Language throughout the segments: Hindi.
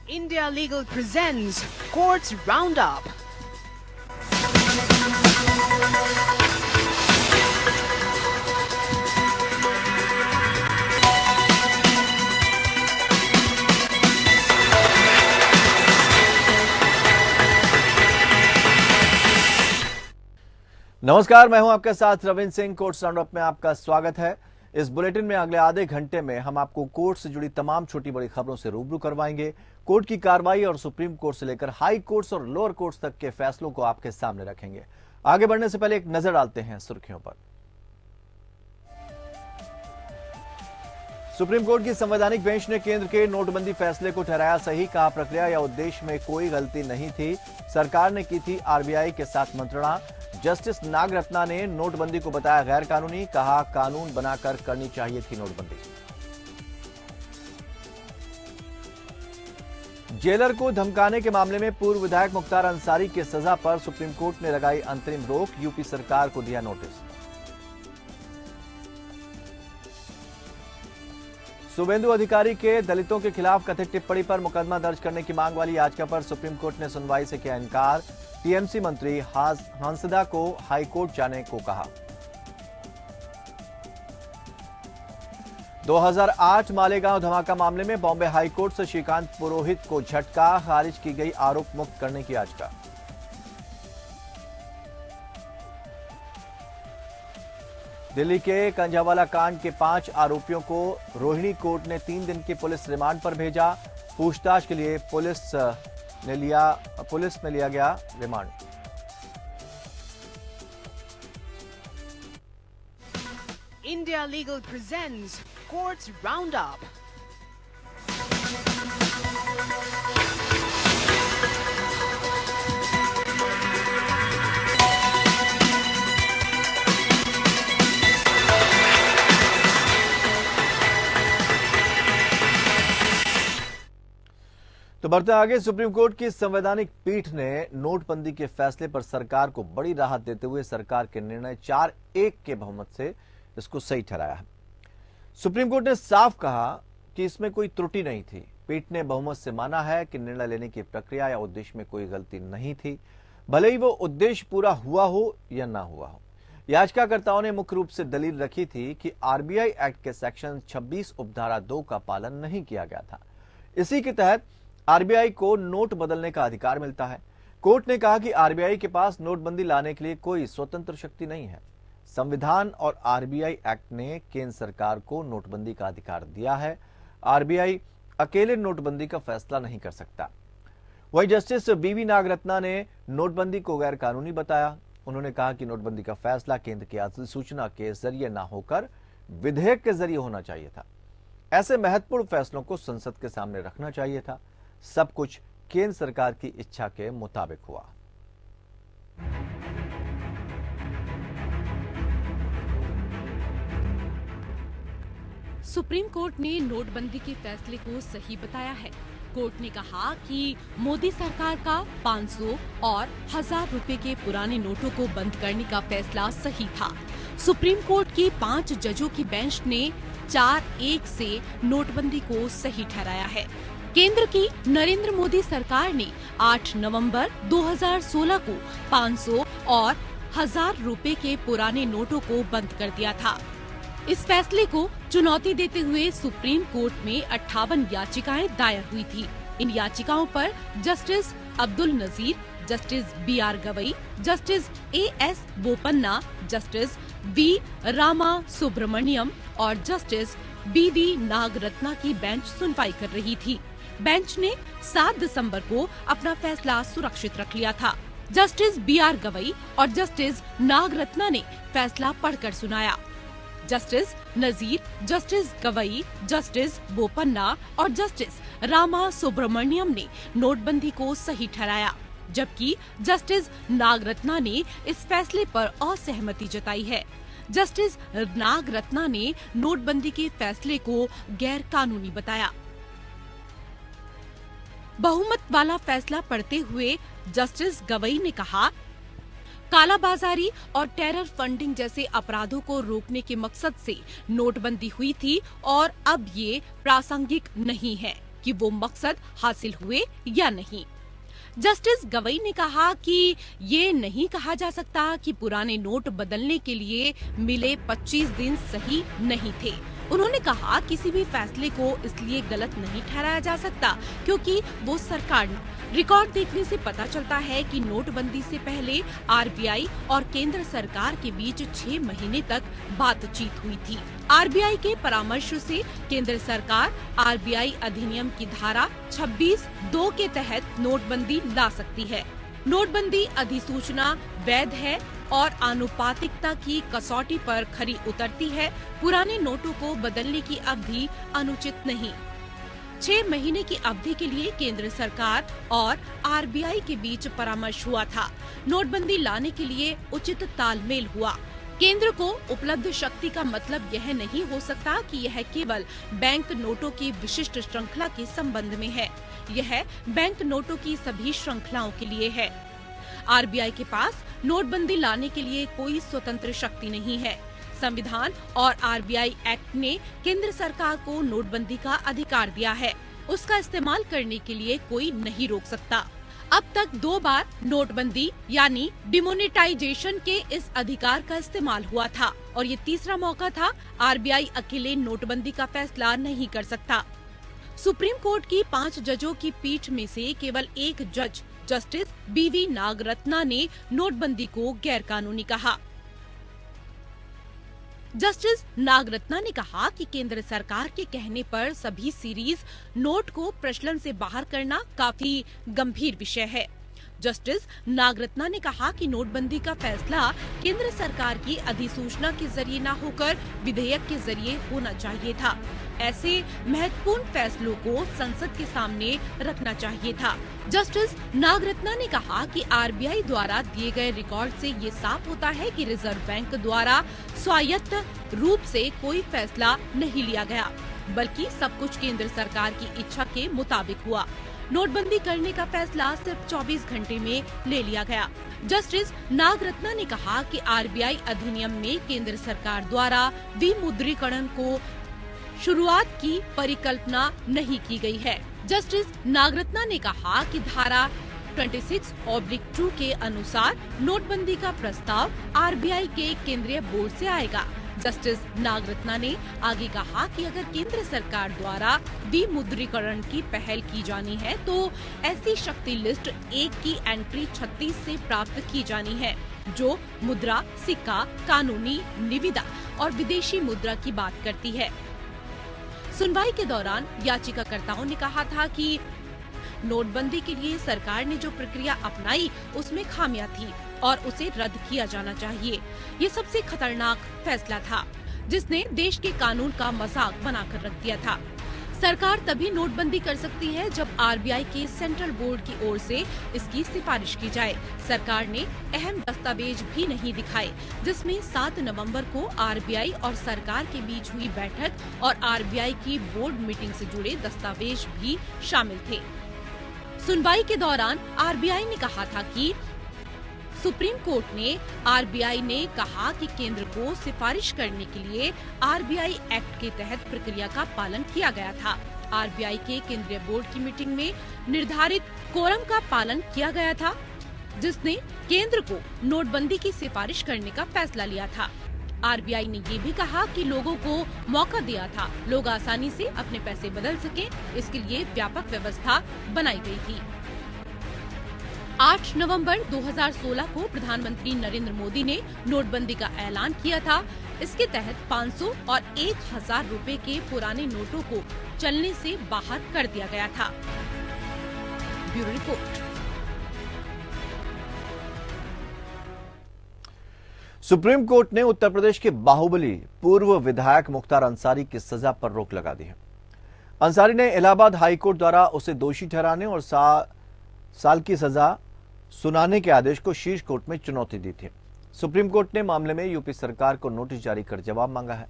India Legal presents Courts Roundup. नमस्कार, मैं हूं आपके साथ रविंद्र सिंह। कोर्ट्स राउंडअप में आपका स्वागत है। इस बुलेटिन में अगले आधे घंटे में हम आपको कोर्ट से जुड़ी तमाम छोटी बड़ी खबरों से रूबरू करवाएंगे। कोर्ट की कार्रवाई और सुप्रीम कोर्ट से लेकर हाई कोर्ट्स और लोअर कोर्ट्स तक के फैसलों को आपके सामने रखेंगे। आगे बढ़ने से पहले एक नजर डालते हैं सुर्खियों पर। सुप्रीम कोर्ट की संवैधानिक बेंच ने केंद्र के नोटबंदी फैसले को ठहराया सही। कहा, प्रक्रिया या उद्देश्य में कोई गलती नहीं थी, सरकार ने की थी आरबीआई के साथ मंत्रणा। जस्टिस नागरत्ना ने नोटबंदी को बताया गैर कानूनी। कहा, कानून बनाकर करनी चाहिए थी नोटबंदी। जेलर को धमकाने के मामले में पूर्व विधायक मुख्तार अंसारी की सजा पर सुप्रीम कोर्ट ने लगाई अंतरिम रोक। यूपी सरकार को दिया नोटिस। शुभेंदु अधिकारी के दलितों के खिलाफ कथित टिप्पणी पर मुकदमा दर्ज करने की मांग वाली याचिका पर सुप्रीम कोर्ट ने सुनवाई से किया इनकार। टीएमसी मंत्री हांसदा को हाईकोर्ट जाने को कहा। 2008 मालेगांव धमाका मामले में बॉम्बे हाईकोर्ट से श्रीकांत पुरोहित को झटका। खारिज की गई आरोप मुक्त करने की याचिका। दिल्ली के कंझावाला कांड के 5 आरोपियों को रोहिणी कोर्ट ने 3 दिन के पुलिस रिमांड पर भेजा। पूछताछ के लिए पुलिस ने लिया गया remand. India Legal presents Courts Roundup. तो बढ़ते आगे। सुप्रीम कोर्ट की संवैधानिक पीठ ने नोटबंदी के फैसले पर सरकार को बड़ी राहत देते हुए सरकार के निर्णय 4-1 के बहुमत से इसको सही ठहराया है। सुप्रीम कोर्ट ने साफ कहा कि इसमें कोई त्रुटि नहीं थी। पीठ ने बहुमत से माना है कि निर्णय लेने की प्रक्रिया या उद्देश्य में कोई गलती नहीं थी, भले ही वो उद्देश्य पूरा हुआ हो या ना हुआ हो। याचिकाकर्ताओं ने मुख्य रूप से दलील रखी थी कि आरबीआई एक्ट के सेक्शन 26 उपधारा 2 का पालन नहीं किया गया था। इसी के तहत आरबीआई को नोट बदलने का अधिकार मिलता है। कोर्ट ने कहा कि आरबीआई के पास नोटबंदी लाने के लिए कोई स्वतंत्र शक्ति नहीं है। संविधान और आरबीआई एक्ट ने केंद्र सरकार को नोटबंदी का अधिकार दिया है। आरबीआई अकेले नोटबंदी का फैसला नहीं कर सकता। वहीं जस्टिस बीवी नागरत्ना ने नोटबंदी को गैर कानूनी बताया। उन्होंने कहा कि नोटबंदी का फैसला केंद्र की अधिसूचना के जरिए न होकर विधेयक के जरिए होना चाहिए था। ऐसे महत्वपूर्ण फैसलों को संसद के सामने रखना चाहिए था। सब कुछ केंद्र सरकार की इच्छा के मुताबिक हुआ। सुप्रीम कोर्ट ने नोटबंदी के फैसले को सही बताया है। कोर्ट ने कहा कि मोदी सरकार का 500 और 1000 रुपए के पुराने नोटों को बंद करने का फैसला सही था। सुप्रीम कोर्ट की 5 जजों की बेंच ने 4-1 से नोटबंदी को सही ठहराया है। केंद्र की नरेंद्र मोदी सरकार ने 8 नवंबर 2016 को 500 और 1000 रुपए के पुराने नोटों को बंद कर दिया था। इस फैसले को चुनौती देते हुए सुप्रीम कोर्ट में 58 याचिकाएं दायर हुई थी। इन याचिकाओं पर justice Abdul Nazeer, justice BR Gavai, justice AS Bopanna, justice V Rama Subramanian और जस्टिस बीवी नागरत्ना की बेंच सुनवाई कर रही थी। बेंच ने 7 दिसंबर को अपना फैसला सुरक्षित रख लिया था। जस्टिस बीआर गवई और जस्टिस नागरत्ना ने फैसला पढ़कर सुनाया। जस्टिस नजीर, जस्टिस गवई, जस्टिस बोपन्ना और जस्टिस रामा सुब्रमण्यम ने नोटबंदी को सही ठहराया, जबकि जस्टिस नागरत्ना ने इस फैसले पर असहमति जताई है। जस्टिस नागरत्ना ने नोटबंदी के फैसले को गैर कानूनी बताया। बहुमत वाला फैसला पढ़ते हुए जस्टिस गवई ने कहा, कालाबाजारी और टेरर फंडिंग जैसे अपराधों को रोकने के मकसद से नोटबंदी हुई थी और अब ये प्रासंगिक नहीं है, कि वो मकसद हासिल हुए या नहीं। जस्टिस गवई ने कहा कि ये नहीं कहा जा सकता कि पुराने नोट बदलने के लिए मिले 25 दिन सही नहीं थे। उन्होंने कहा किसी भी फैसले को इसलिए गलत नहीं ठहराया जा सकता क्योंकि वो सरकार रिकॉर्ड देखने से पता चलता है कि नोटबंदी से पहले आरबीआई और केंद्र सरकार के बीच 6 महीने तक बातचीत हुई थी। आरबीआई के परामर्श से केंद्र सरकार आरबीआई अधिनियम की धारा 26(2) के तहत नोटबंदी ला सकती है। नोटबंदी अधिसूचना वैध है और आनुपातिकता की कसौटी पर खरी उतरती है। पुराने नोटों को बदलने की अवधि अनुचित नहीं। 6 महीने की अवधि के लिए केंद्र सरकार और आरबीआई के बीच परामर्श हुआ था। नोटबंदी लाने के लिए उचित तालमेल हुआ। केंद्र को उपलब्ध शक्ति का मतलब यह नहीं हो सकता कि यह केवल बैंक नोटों की विशिष्ट श्रृंखला के संबंध में है। यह बैंक नोटों की सभी श्रृंखलाओं के लिए है। आरबीआई के पास नोटबंदी लाने के लिए कोई स्वतंत्र शक्ति नहीं है। संविधान और आरबीआई एक्ट ने केंद्र सरकार को नोटबंदी का अधिकार दिया है। उसका इस्तेमाल करने के लिए कोई नहीं रोक सकता। अब तक 2 बार नोटबंदी यानी डिमोनेटाइजेशन के इस अधिकार का इस्तेमाल हुआ था और ये तीसरा मौका था। आरबीआई अकेले नोटबंदी का फैसला नहीं कर सकता। सुप्रीम कोर्ट की 5 जजों की पीठ में से केवल एक जज जस्टिस बीवी नागरत्ना ने नोटबंदी को गैरकानूनी कहा। जस्टिस नागरत्ना ने कहा कि केंद्र सरकार के कहने पर सभी सीरीज नोट को प्रचलन से बाहर करना काफी गंभीर विषय है। जस्टिस नागरत्ना ने कहा कि नोटबंदी का फैसला केंद्र सरकार की अधिसूचना के जरिए न होकर विधेयक के जरिए होना चाहिए था। ऐसे महत्वपूर्ण फैसलों को संसद के सामने रखना चाहिए था। जस्टिस नागरत्ना ने कहा कि आरबीआई द्वारा दिए गए रिकॉर्ड से ये साफ होता है कि रिजर्व बैंक द्वारा स्वायत्त रूप से कोई फैसला नहीं लिया गया, बल्कि सब कुछ केंद्र सरकार की इच्छा के मुताबिक हुआ। नोटबंदी करने का फैसला सिर्फ 24 घंटे में ले लिया गया। जस्टिस नागरत्ना ने कहा कि आरबीआई अधिनियम में केंद्र सरकार द्वारा विमुद्रीकरण को शुरुआत की परिकल्पना नहीं की गई है। जस्टिस नागरत्ना ने कहा कि धारा 26(2) के अनुसार नोटबंदी का प्रस्ताव आरबीआई के केंद्रीय बोर्ड से आएगा। जस्टिस नागरत्ना ने आगे कहा कि अगर केंद्र सरकार द्वारा विमुद्रीकरण की पहल की जानी है तो ऐसी शक्ति लिस्ट 1 की एंट्री 36 से प्राप्त की जानी है, जो मुद्रा, सिक्का, कानूनी निविदा और विदेशी मुद्रा की बात करती है। सुनवाई के दौरान याचिकाकर्ताओं ने कहा था कि नोटबंदी के लिए सरकार ने जो प्रक्रिया अपनाई उसमें खामियां थी और उसे रद्द किया जाना चाहिए। ये सबसे खतरनाक फैसला था जिसने देश के कानून का मजाक बनाकर रख दिया था। सरकार तभी नोटबंदी कर सकती है जब आरबीआई के सेंट्रल बोर्ड की ओर से इसकी सिफारिश की जाए। सरकार ने अहम दस्तावेज भी नहीं दिखाए, जिसमें 7 नवंबर को आरबीआई और सरकार के बीच हुई बैठक और आरबीआई की बोर्ड मीटिंग से जुड़े दस्तावेज भी शामिल थे। सुनवाई के दौरान आरबीआई ने कहा था कि सुप्रीम कोर्ट ने आरबीआई ने कहा कि केंद्र को सिफारिश करने के लिए आरबीआई एक्ट के तहत प्रक्रिया का पालन किया गया था। आरबीआई के केंद्रीय बोर्ड की मीटिंग में निर्धारित कोरम का पालन किया गया था, जिसने केंद्र को नोटबंदी की सिफारिश करने का फैसला लिया था। आरबीआई ने ये भी कहा कि लोगों को मौका दिया था, लोग आसानी से अपने पैसे बदल सकें, इसके लिए व्यापक व्यवस्था बनाई गई थी। 8 नवंबर 2016 को प्रधानमंत्री नरेंद्र मोदी ने नोटबंदी का ऐलान किया था। इसके तहत 500 और 1000 रुपए के पुराने नोटों को चलने से बाहर कर दिया गया था। Bureau report. सुप्रीम कोर्ट ने उत्तर प्रदेश के बाहुबली पूर्व विधायक मुख्तार अंसारी की सजा पर रोक लगा दी है। अंसारी ने इलाहाबाद हाई कोर्ट द्वारा उसे दोषी ठहराने और साल की सजा सुनाने के आदेश को शीर्ष कोर्ट में चुनौती दी थी। सुप्रीम कोर्ट ने मामले में यूपी सरकार को नोटिस जारी कर जवाब मांगा है।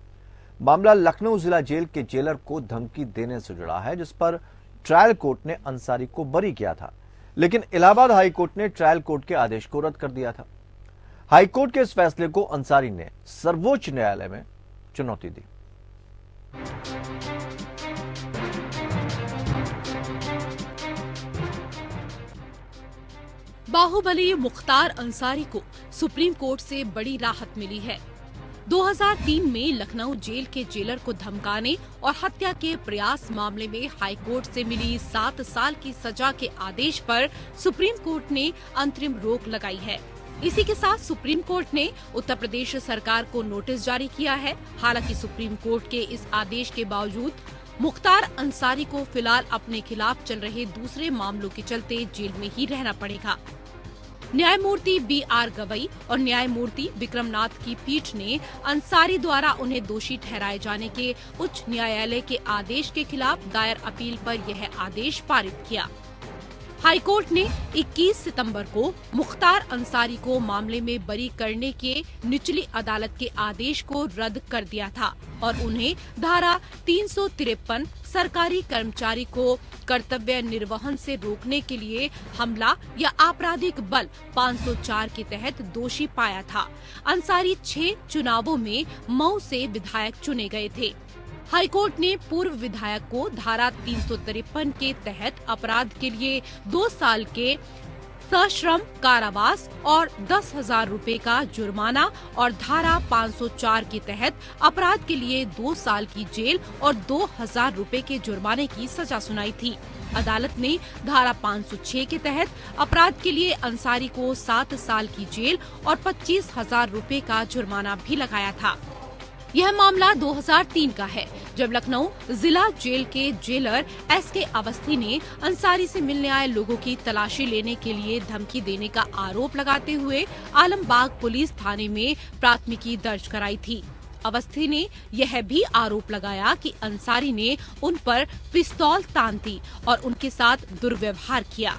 मामला लखनऊ जिला जेल के जेलर को धमकी देने से जुड़ा है, जिस पर ट्रायल कोर्ट ने अंसारी को बरी किया था, लेकिन इलाहाबाद हाई कोर्ट ने ट्रायल कोर्ट के आदेश को रद्द कर दिया था। हाई कोर्ट के इस फैसले को अंसारी ने सर्वोच्च न्यायालय में चुनौती दी। बाहुबली मुख्तार अंसारी को सुप्रीम कोर्ट से बड़ी राहत मिली है। 2003 में लखनऊ जेल के जेलर को धमकाने और हत्या के प्रयास मामले में हाई कोर्ट से मिली 7 साल की सजा के आदेश पर सुप्रीम कोर्ट ने अंतरिम रोक लगाई है। इसी के साथ सुप्रीम कोर्ट ने उत्तर प्रदेश सरकार को नोटिस जारी किया है। हालांकि सुप्रीम कोर्ट के इस आदेश के बावजूद मुख्तार अंसारी को फिलहाल अपने खिलाफ चल रहे दूसरे मामलों के चलते जेल में ही रहना पड़ेगा। न्यायमूर्ति BR गवई और न्यायमूर्ति विक्रमनाथ की पीठ ने अंसारी द्वारा उन्हें दोषी ठहराए जाने के उच्च न्यायालय के आदेश के खिलाफ दायर अपील पर यह आदेश पारित किया। हाईकोर्ट ने 21 सितंबर को मुख्तार अंसारी को मामले में बरी करने के निचली अदालत के आदेश को रद्द कर दिया था और उन्हें धारा 353 सरकारी कर्मचारी को कर्तव्य निर्वहन से रोकने के लिए हमला या आपराधिक बल 504 के तहत दोषी पाया था। अंसारी 6 चुनावों में मऊ से विधायक चुने गए थे। हाईकोर्ट ने पूर्व विधायक को धारा 353 के तहत अपराध के लिए 2 साल के सश्रम कारावास और 10,000 रुपए का जुर्माना और धारा 504 के तहत अपराध के लिए 2 साल की जेल और 2,000 रुपए के जुर्माने की सजा सुनाई थी। अदालत ने धारा 506 के तहत अपराध के लिए अंसारी को 7 साल की जेल और 25,000 रुपए का जुर्माना भी लगाया था। यह मामला 2003 का है, जब लखनऊ जिला जेल के जेलर SK अवस्थी ने अंसारी से मिलने आए लोगों की तलाशी लेने के लिए धमकी देने का आरोप लगाते हुए आलमबाग पुलिस थाने में प्राथमिकी दर्ज कराई थी। अवस्थी ने यह भी आरोप लगाया कि अंसारी ने उन पर पिस्तौल तान दी और उनके साथ दुर्व्यवहार किया।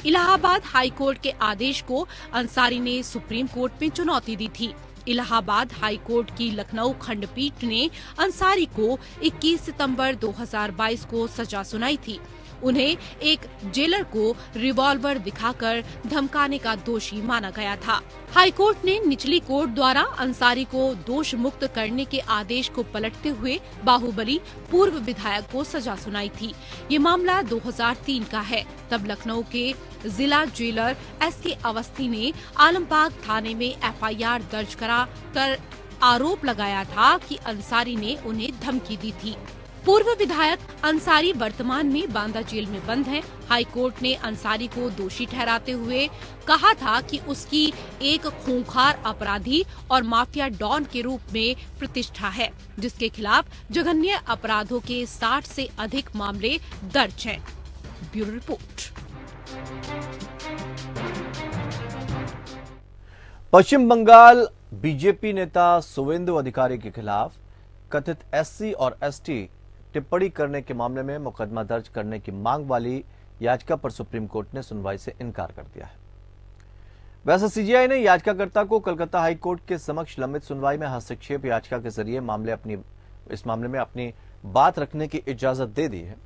इलाहाबाद हाईकोर्ट के आदेश को अंसारी ने सुप्रीम कोर्ट में चुनौती दी थी। इलाहाबाद हाई कोर्ट की लखनऊ खंडपीठ ने अंसारी को 21 सितंबर 2022 को सजा सुनाई थी। उन्हें एक जेलर को रिवॉल्वर दिखाकर धमकाने का दोषी माना गया था। हाईकोर्ट ने निचली कोर्ट द्वारा अंसारी को दोष मुक्त करने के आदेश को पलटते हुए बाहुबली पूर्व विधायक को सजा सुनाई थी। ये मामला 2003 का है। तब लखनऊ के जिला जेलर SK अवस्थी ने आलमबाग थाने में FIR दर्ज करा कर आरोप लगाया था कि अंसारी ने उन्हें धमकी दी थी। पूर्व विधायक अंसारी वर्तमान में बांदा जेल में बंद हैं। हाईकोर्ट ने अंसारी को दोषी ठहराते हुए कहा था कि उसकी एक खूंखार अपराधी और माफिया डॉन के रूप में प्रतिष्ठा है, जिसके खिलाफ जघन्य अपराधों के 60 से अधिक मामले दर्ज हैं। Bureau report. Paschim Bangal BJP नेता शुवेंदु अधिकारी के खिलाफ कथित SC और ST टिप्पणी करने के मामले में मुकदमा दर्ज करने की मांग वाली याचिका पर सुप्रीम कोर्ट ने सुनवाई से इनकार कर दिया है। वैसे CJI ने याचिकाकर्ता को कलकत्ता हाई कोर्ट के समक्ष लंबित सुनवाई में हस्तक्षेप याचिका के जरिए इस मामले में अपनी बात रखने की इजाजत दे दी है।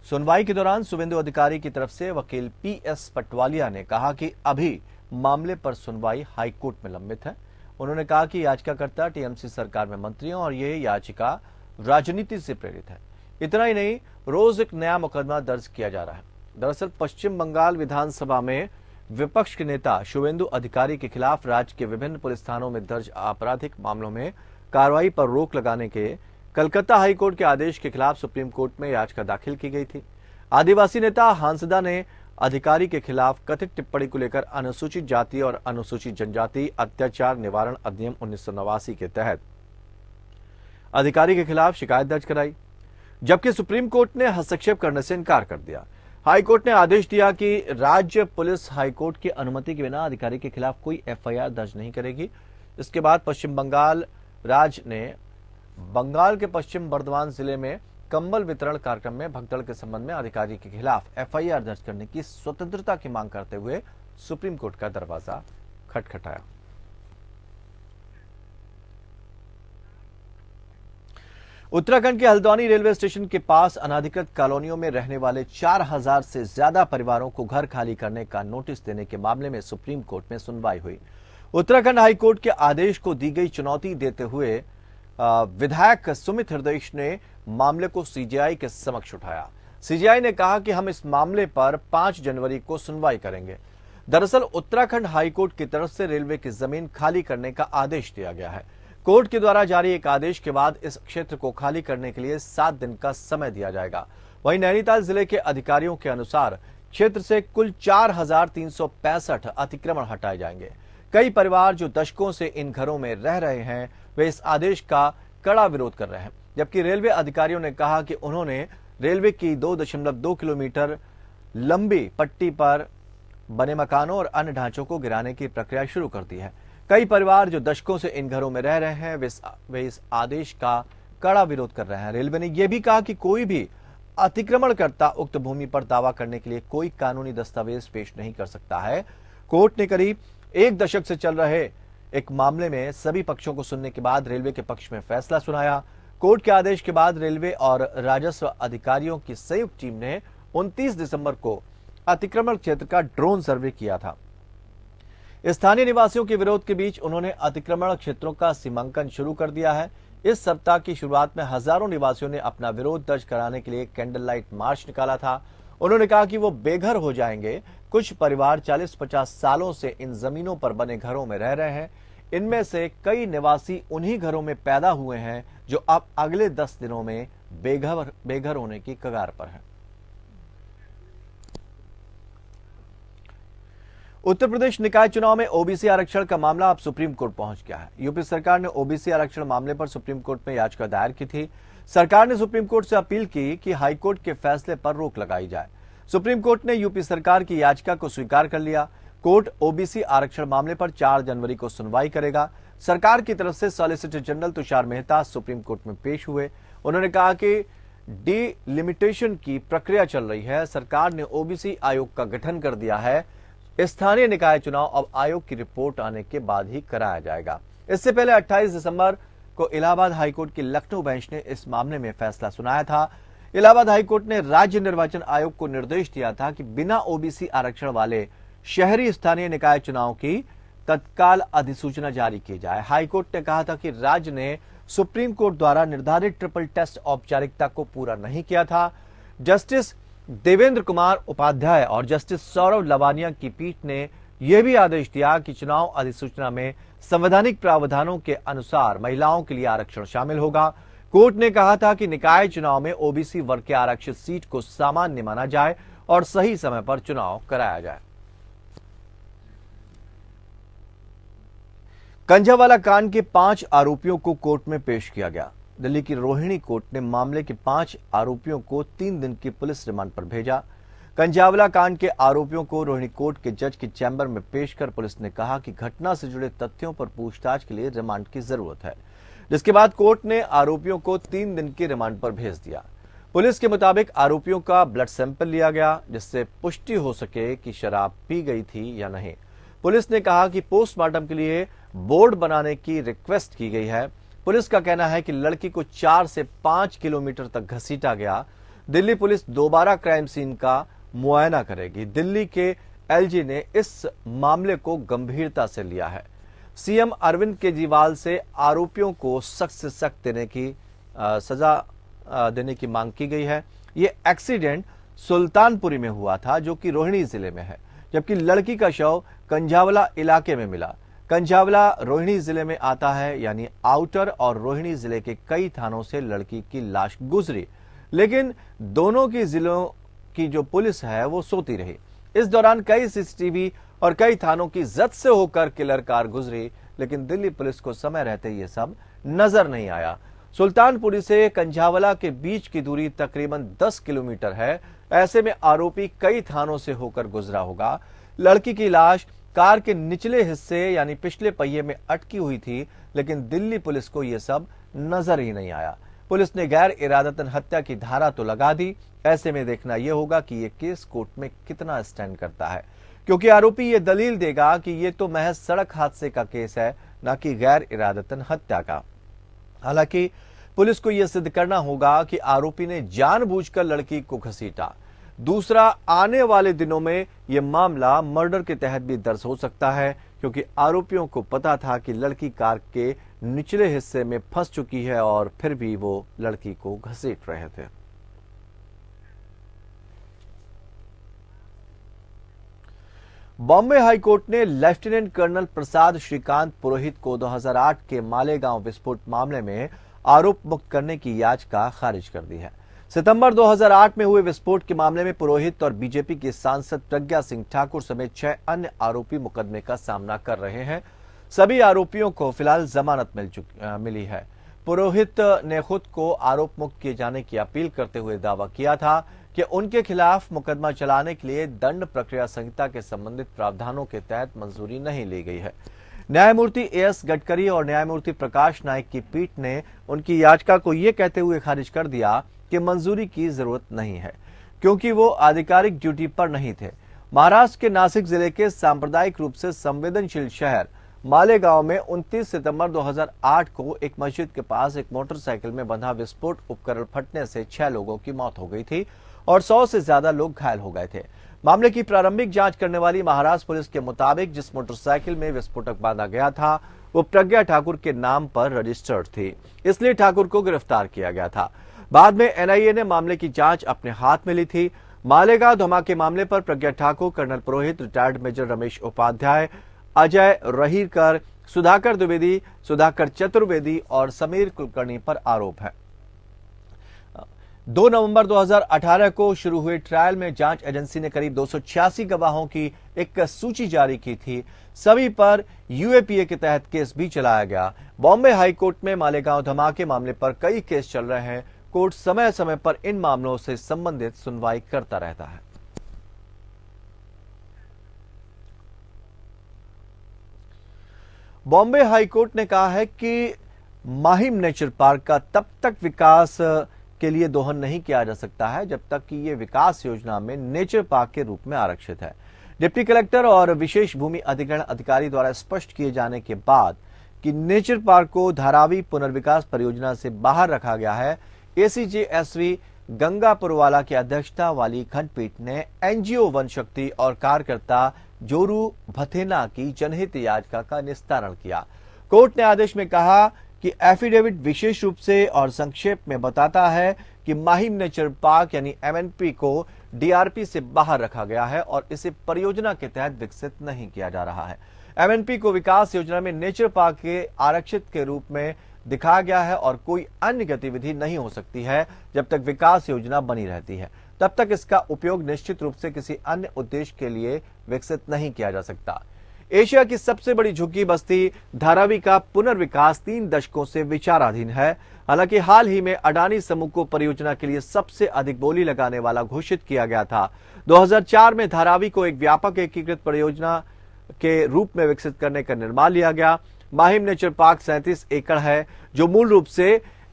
सुनवाई के दौरान शुवेंदु अधिकारी की तरफ से वकील PS पटवालिया ने कहा कि अभी मामले पर सुनवाई हाई कोर्ट में लंबित है। उन्होंने कहा कि याचिकाकर्ता TMC सरकार में मंत्री हैं और यह याचिका राजनीति से प्रेरित है। इतना ही नहीं, रोज एक नया मुकदमा दर्ज किया जा रहा है। दरअसल पश्चिम बंगाल विधानसभा में विपक्ष के नेता शुवेंदु अधिकारी के खिलाफ राज्य के विभिन्न पुलिस थानों में दर्ज आपराधिक मामलों में कार्रवाई पर रोक लगाने के कलकत्ता हाईकोर्ट के आदेश के खिलाफ सुप्रीम कोर्ट में याचिका दाखिल की गई थी। आदिवासी नेता हांसदा ने अधिकारी के खिलाफ कथित टिप्पणी को लेकर अनुसूचित जाति और अनुसूचित जनजाति अत्याचार निवारण अधिनियम 1989 के तहत अधिकारी के खिलाफ शिकायत दर्ज कराई, जबकि सुप्रीम कोर्ट ने हस्तक्षेप करने से इनकार कर दिया। हाईकोर्ट ने आदेश दिया कि राज्य पुलिस हाईकोर्ट की अनुमति के बिना अधिकारी के खिलाफ कोई FIR दर्ज नहीं करेगी। इसके बाद पश्चिम बंगाल राज्य ने बंगाल के पश्चिम बर्धमान जिले में कंबल वितरण कार्यक्रम में भगदड़ के संबंध में अधिकारी के खिलाफ FIR दर्ज करने की स्वतंत्रता की मांग करते हुए सुप्रीम कोर्ट का दरवाजा खटखटाया। उत्तराखंड के हल्द्वानी रेलवे स्टेशन के पास अनाधिकृत कॉलोनियों में रहने वाले 4000 से ज्यादा परिवारों को घर खाली करने का नोटिस देने के मामले में सुप्रीम कोर्ट में सुनवाई हुई। उत्तराखंड हाईकोर्ट के आदेश को दी गई चुनौती देते हुए विधायक सुमित हृदयेश ने मामले को CJI के समक्ष उठाया। CJI ने कहा कि हम इस मामले पर 5 जनवरी को सुनवाई करेंगे। दरअसल उत्तराखंड हाईकोर्ट की तरफ से रेलवे की जमीन खाली करने का आदेश दिया गया है। कोर्ट के द्वारा जारी एक आदेश के बाद इस क्षेत्र को खाली करने के लिए 7 दिन का समय दिया जाएगा। वहीं नैनीताल जिले के अधिकारियों के अनुसार क्षेत्र से कुल 4365 अतिक्रमण हटाए जाएंगे। कई परिवार जो दशकों से इन घरों में रह रहे हैं वे इस आदेश का कड़ा विरोध कर रहे हैं, जबकि रेलवे अधिकारियों ने कहा कि उन्होंने रेलवे की 2.2 किलोमीटर लंबी पट्टी पर बने मकानों और अन्य ढांचों को गिराने की प्रक्रिया शुरू कर दी है। कई परिवार जो दशकों से इन घरों में रह रहे हैं वे इस आदेश का कड़ा विरोध कर रहे हैं। रेलवे ने यह भी कहा कि कोई भी अतिक्रमणकर्ता उक्त भूमि पर दावा करने के लिए कोई कानूनी दस्तावेज पेश नहीं कर सकता है। कोर्ट ने करीब 1 दशक से चल रहे एक मामले में सभी पक्षों को सुनने के बाद रेलवे के पक्ष में फैसला सुनाया। कोर्ट के आदेश के बाद रेलवे और राजस्व अधिकारियों की संयुक्त टीम ने 29 दिसंबर को अतिक्रमण क्षेत्र का ड्रोन सर्वे किया था। स्थानीय निवासियों के विरोध के बीच उन्होंने अतिक्रमण क्षेत्रों का सीमांकन शुरू कर दिया है। इस सप्ताह की शुरुआत में हजारों निवासियों ने अपना विरोध दर्ज कराने के लिए कैंडल लाइट मार्च निकाला था। उन्होंने कहा कि वो बेघर हो जाएंगे। कुछ परिवार 40-50 सालों से इन जमीनों पर बने घरों में रह रहे हैं। इनमें से कई निवासी उन्हीं घरों में पैदा हुए हैं जो अब अगले 10 दिनों में बेघर होने की कगार पर हैं। उत्तर प्रदेश निकाय चुनाव में ओबीसी आरक्षण का मामला अब सुप्रीम कोर्ट पहुंच गया है। यूपी सरकार ने ओबीसी आरक्षण मामले पर सुप्रीम कोर्ट में याचिका दायर की थी। सरकार ने सुप्रीम कोर्ट से अपील की कि हाईकोर्ट के फैसले पर रोक लगाई जाए। सुप्रीम कोर्ट ने यूपी सरकार की याचिका को स्वीकार कर लिया। कोर्ट ओबीसी आरक्षण मामले पर 4 जनवरी को सुनवाई करेगा। सरकार की तरफ से solicitor general Tushar Mehta supreme court में पेश हुए। उन्होंने कहा कि डिलिमिटेशन की प्रक्रिया चल रही है। सरकार ने ओबीसी आयोग का गठन कर दिया है। स्थानीय निकाय चुनाव अब आयोग की रिपोर्ट आने के बाद ही कराया जाएगा। इससे पहले 28 दिसंबर को इलाहाबाद हाईकोर्ट की लखनऊ बेंच ने इस मामले में फैसला सुनाया था। इलाहाबाद हाईकोर्ट ने राज्य निर्वाचन आयोग को निर्देश दिया था कि बिना ओबीसी आरक्षण वाले शहरी स्थानीय निकाय चुनाव की तत्काल अधिसूचना जारी की जाए। हाईकोर्ट ने कहा था कि राज्य ने सुप्रीम कोर्ट द्वारा निर्धारित ट्रिपल टेस्ट औपचारिकता को पूरा नहीं किया था। जस्टिस देवेंद्र कुमार उपाध्याय और जस्टिस सौरव लवानिया की पीठ ने यह भी आदेश दिया कि चुनाव अधिसूचना में संवैधानिक प्रावधानों के अनुसार महिलाओं के लिए आरक्षण शामिल होगा। कोर्ट ने कहा था कि निकाय चुनाव में ओबीसी वर्ग के आरक्षित सीट को सामान्य माना जाए और सही समय पर चुनाव कराया जाए। कंझावाला कांड के 5 आरोपियों को कोर्ट में पेश किया गया। दिल्ली की रोहिणी कोर्ट ने मामले के 5 आरोपियों को 3 दिन की पुलिस रिमांड पर भेजा। कंझावला कांड के आरोपियों को रोहिणी कोर्ट के जज के चैम्बर में पेश कर पुलिस ने कहा कि घटना से जुड़े तथ्यों पर पूछताछ के लिए रिमांड की जरूरत है, जिसके बाद कोर्ट ने आरोपियों को 3 दिन की रिमांड पर भेज दिया। पुलिस के मुताबिक आरोपियों का ब्लड सैंपल लिया गया जिससे पुष्टि हो सके कि शराब पी गई थी या नहीं। पुलिस ने कहा कि पोस्टमार्टम के लिए बोर्ड बनाने की रिक्वेस्ट की गई है। पुलिस का कहना है कि लड़की को 4 से 5 किलोमीटर तक घसीटा गया। दिल्ली पुलिस दोबारा क्राइम सीन का मुआयना करेगी। दिल्ली के एलजी ने इस मामले को गंभीरता से लिया है। सीएम अरविंद केजरीवाल से आरोपियों को सख्त से सख्त सजा देने की मांग की गई है। ये एक्सीडेंट सुल्तानपुरी में हुआ था जो कि रोहिणी जिले में है, जबकि लड़की का शव कंझावला इलाके में मिला। कंझावला रोहिणी जिले में आता है, यानी आउटर और रोहिणी जिले के कई थानों से लड़की की लाश गुजरी, लेकिन दोनों की जिलों की जो पुलिस है वो सोती रही। इस दौरान कई सीसीटीवी और कई थानों की जद से होकर किलर कार गुजरी, लेकिन दिल्ली पुलिस को समय रहते ये सब नजर नहीं आया। सुल्तानपुरी से कंझावला के बीच की दूरी तकरीबन 10 किलोमीटर है। ऐसे में आरोपी कई थानों से होकर गुजरा होगा। लड़की की लाश कार के निचले हिस्से यानी पिछले पहिए में अटकी हुई थी, लेकिन दिल्ली पुलिस को यह सब नजर ही नहीं आया। पुलिस ने गैर इरादतन हत्या की धारा तो लगा दी। ऐसे में देखना यह होगा कि यह केस कोर्ट में कितना स्टैंड करता है, क्योंकि आरोपी ये दलील देगा कि यह तो महज सड़क हादसे का केस है, न कि गैर इरादतन हत्या का। हालांकि पुलिस को यह सिद्ध करना होगा कि आरोपी ने जानबूझकर लड़की को घसीटा। दूसरा, आने वाले दिनों में यह मामला मर्डर के तहत भी दर्ज हो सकता है, क्योंकि आरोपियों को पता था कि लड़की कार के निचले हिस्से में फंस चुकी है और फिर भी वो लड़की को घसीट रहे थे। बॉम्बे हाई कोर्ट ने लेफ्टिनेंट कर्नल प्रसाद श्रीकांत पुरोहित को 2008 के मालेगांव विस्फोट मामले में आरोप मुक्त करने की याचिका खारिज कर दी है। सितंबर 2008 में हुए विस्फोट के मामले में पुरोहित और बीजेपी के सांसद प्रज्ञा सिंह ठाकुर समेत 6 अन्य आरोपी मुकदमे का सामना कर रहे हैं। सभी आरोपियों को फिलहाल जमानत मिली है। पुरोहित ने खुद को आरोप मुक्त किए जाने की अपील करते हुए दावा किया था कि उनके खिलाफ मुकदमा चलाने के लिए दंड प्रक्रिया संहिता के संबंधित प्रावधानों के तहत मंजूरी नहीं ली गई है। न्यायमूर्ति एएस गडकरी और न्यायमूर्ति प्रकाश नाइक की पीठ ने उनकी याचिका को यह कहते हुए खारिज कर दिया कि मंजूरी की जरूरत नहीं है, क्योंकि वो आधिकारिक ड्यूटी पर नहीं थे। महाराष्ट्र के नासिक जिले के सांप्रदायिक रूप से संवेदनशील शहर मालेगांव में 29 सितंबर 2008 को एक मस्जिद के पास एक मोटरसाइकिल में बंधा विस्फोट उपकरण फटने से 6 लोगों की मौत हो गई थी और 100 से ज्यादा लोग घायल हो गए थे। मामले की प्रारंभिक जांच करने वाली महाराष्ट्र पुलिस के मुताबिक जिस मोटरसाइकिल में विस्फोटक बांधा गया था वो प्रज्ञा ठाकुर के नाम पर रजिस्टर्ड थी, इसलिए ठाकुर को गिरफ्तार किया गया था। बाद में एनआईए ने मामले की जांच अपने हाथ में ली थी। मालेगांव धमाके मामले पर प्रज्ञा ठाकुर, कर्नल पुरोहित, रिटायर्ड मेजर रमेश उपाध्याय, अजय रहीरकर, सुधाकर द्विवेदी, सुधाकर चतुर्वेदी और समीर कुलकर्णी पर आरोप है। 2 नवंबर 2018 को शुरू हुए ट्रायल में जांच एजेंसी ने करीब 286 गवाहों की एक सूची जारी की थी। सभी पर यूएपीए के तहत केस भी चलाया गया। बॉम्बे हाई कोर्ट में मालेगांव धमाके मामले पर कई केस चल रहे हैं। कोर्ट समय समय पर इन मामलों से संबंधित सुनवाई करता रहता है। बॉम्बे हाई कोर्ट ने कहा है कि माहिम नेचर पार्क का तब तक विकास के लिए दोहन नहीं किया जा सकता है जब तक कि ये विकास योजना में नेचर पार्क के रूप में आरक्षित है। डिप्टी कलेक्टर और विशेष भूमि अधिग्रहण अधिकारी द्वारा स्पष्ट किए जाने के बाद कि नेचर पार्क को धारावी पुनर्विकास परियोजना से बाहर रखा गया है, एसीजेएसवी गंगापुरवाला की अध्यक्षता वाली खंडपीठ ने एनजीओ वन शक्ति और कार्यकर्ता जोरू भथेना की जनहित याचिका का निस्तारण किया। कोर्ट ने आदेश में कहा कि एफिडेविट विशेष रूप से और संक्षेप में बताता है कि माहिम नेचर पार्क यानी एमएनपी को डीआरपी से बाहर रखा गया है और इसे परियोजना के तहत विकसित नहीं किया जा रहा है। एमएनपी को विकास योजना में नेचर पार्क के आरक्षित के रूप में दिखाया गया है और कोई अन्य गतिविधि नहीं हो सकती है जब तक विकास योजना बनी रहती है। तब तक इसका उपयोग निश्चित रूप से किसी अन्य उद्देश्य के लिए विकसित नहीं किया जा सकता। एशिया की सबसे बड़ी झुग्गी बस्ती धारावी का पुनर्विकास 3 दशकों से विचाराधीन है। हालांकि हाल ही में अडानी समूह को परियोजना के लिए सबसे अधिक बोली लगाने वाला घोषित किया गया था। 2004 में धारावी को एक व्यापक एकीकृत परियोजना के रूप में विकसित करने का निर्णय लिया गया। माहिम नेचर पार्क 37 एकड़ है, जो मूल रूप से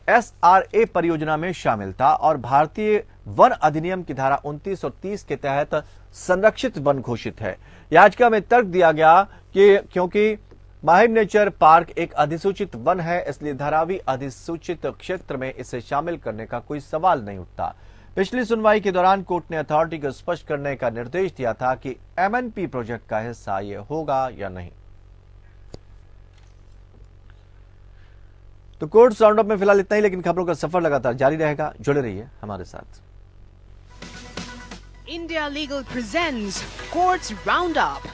एसआरए परियोजना में शामिल था और भारतीय वन अधिनियम की धारा 29 और 30 के तहत संरक्षित वन घोषित है। याचिका में तर्क दिया गया कि क्योंकि माहिम नेचर पार्क एक अधिसूचित वन है, इसलिए धारावी अधिसूचित क्षेत्र में इसे शामिल करने का कोई सवाल नहीं उठता। पिछली सुनवाई के दौरान कोर्ट ने अथॉरिटी को स्पष्ट करने का निर्देश दिया था कि एमएनपी प्रोजेक्ट का हिस्सा ये होगा या नहीं। तो कोर्ट राउंड अप में फिलहाल इतना ही, लेकिन खबरों का सफर लगातार जारी रहेगा। जुड़े रहिए हमारे साथ। India Legal presents Courts Roundup.